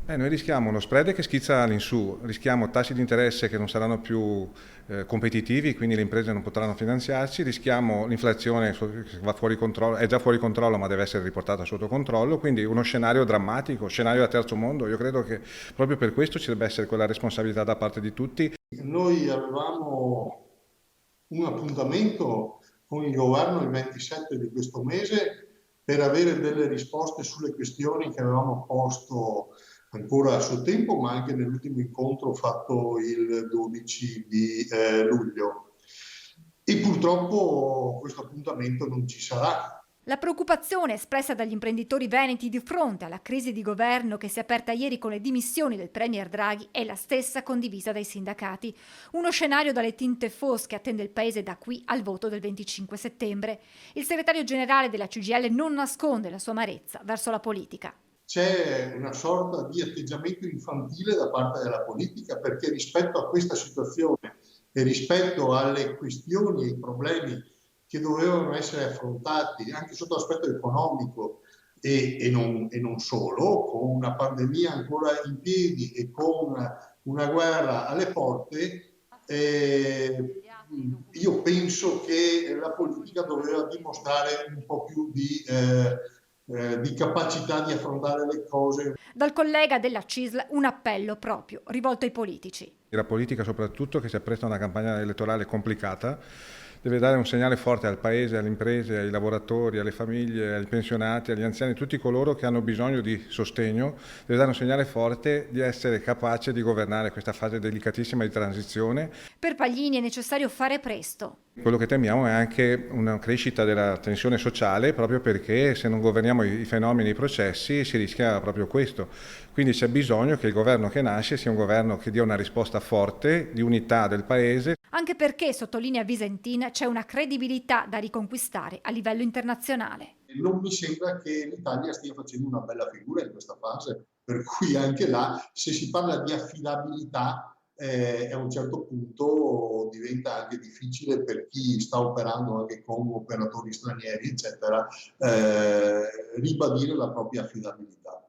Noi rischiamo uno spread che schizza all'insù, rischiamo tassi di interesse che non saranno più competitivi, quindi le imprese non potranno finanziarsi, rischiamo l'inflazione che va fuori controllo, è già fuori controllo ma deve essere riportata sotto controllo, quindi uno scenario drammatico, scenario a terzo mondo. Io credo che proprio per questo ci deve essere quella responsabilità da parte di tutti. Noi avevamo un appuntamento con il governo il 27 di questo mese per avere delle risposte sulle questioni che avevamo posto ancora a suo tempo, ma anche nell'ultimo incontro fatto il 12 di luglio. E purtroppo questo appuntamento non ci sarà. La preoccupazione espressa dagli imprenditori veneti di fronte alla crisi di governo che si è aperta ieri con le dimissioni del premier Draghi è la stessa condivisa dai sindacati. Uno scenario dalle tinte fosche attende il paese da qui al voto del 25 settembre. Il segretario generale della CGIL non nasconde la sua amarezza verso la politica. C'è una sorta di atteggiamento infantile da parte della politica perché rispetto a questa situazione e rispetto alle questioni e ai problemi che dovevano essere affrontati anche sotto l'aspetto economico e non solo, con una pandemia ancora in piedi e con una guerra alle porte, io penso che la politica doveva dimostrare un po' più di capacità di affrontare le cose. Dal collega della CISL un appello proprio rivolto ai politici. La politica soprattutto, che si appresta a una campagna elettorale complicata, deve dare un segnale forte al Paese, alle imprese, ai lavoratori, alle famiglie, ai pensionati, agli anziani, tutti coloro che hanno bisogno di sostegno, deve dare un segnale forte di essere capace di governare questa fase delicatissima di transizione. Per Paglini è necessario fare presto. Quello che temiamo è anche una crescita della tensione sociale, proprio perché se non governiamo i fenomeni e i processi si rischia proprio questo. Quindi c'è bisogno che il governo che nasce sia un governo che dia una risposta forte, di unità del Paese. Anche perché, sottolinea Visentin, c'è una credibilità da riconquistare a livello internazionale. Non mi sembra che l'Italia stia facendo una bella figura in questa fase, per cui anche là, se si parla di affidabilità, a un certo punto diventa anche difficile per chi sta operando anche con operatori stranieri, eccetera, ribadire la propria affidabilità.